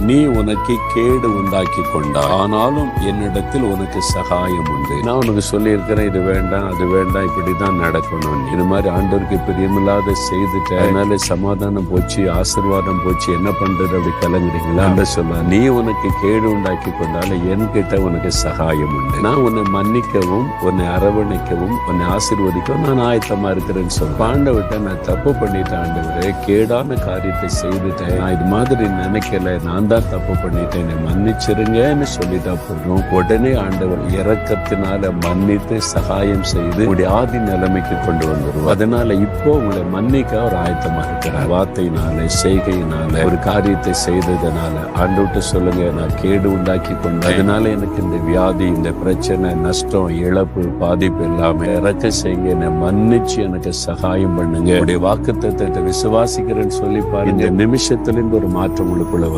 நீ உனக்கு கேடு உண்டாக்கி கொண்டா, ஆனாலும் என்னிடத்தில் உனக்கு சகாயம் உண்டு. நான் உனக்கு சொல்லி இருக்கிறேன், இது வேண்டாம் அது வேண்டாம், இப்படிதான் நடக்கணும். இது மாதிரி ஆண்டவருக்கு பிரியமில்லாத செய்துட்டேன், அதனால சமாதானம் போச்சு, ஆசீர்வாதம் போச்சு, என்ன பண்றது அப்படி கலங்குறீங்களா? சொல்ல, நீ உனக்கு கேடு உண்டாக்கி கொண்டால என்கிட்ட உனக்கு சகாயம் உண்டு. நான் உன்னை மன்னிக்கவும், உன்னை அரவணைக்கவும், உன்னை ஆசீர்வதிக்கவும் நான் ஆயத்தமா இருக்கிறேன்னு சொல்ல. ஆண்டவர்கிட்ட நான் தப்பு பண்ணிட்டேன் ஆண்டவரே, கேடான காரியத்தை செய்துட்டேன், நான் இது மாதிரி நினைக்கல, நான் தான் தப்பு பண்ணிட்டேன், மன்னிச்சிருங்கன்னு சொல்லிட்டா போதும், உடனே ஆண்டவர் இரக்கத்தினால மன்னித்து சகாயம் செய்து உங்களுடைய ஆதி நிலைமைக்கு கொண்டு வந்துருவோம். அதனால இப்போ உங்களை மன்னிக்க ஒரு ஆயத்தமா இருக்கிறார். வார்த்தையினால, செய்கையினால, ஒரு காரியத்தை செய்ததுனால ஆண்டவர்கிட்ட சொல்லுங்க, நான் கேடு உண்டாக்கி கொண்டேன், அதனால எனக்கு இந்த வியாதி, இந்த பிரச்சனை, நஷ்டம், இழப்பு, பாதிப்பு இல்லாம இறக்க செய்யுங்க, என்னை மன்னிச்சு எனக்கு சகாயம் பண்ணுங்க. உங்களுடைய வாக்குத்தத்தத்தை விசுவாசிக்கிறேன்னு சொல்லி பாருங்க, இந்த நிமிஷத்துல இருந்து ஒரு மாற்றம் உங்களுக்குள்ள வந்து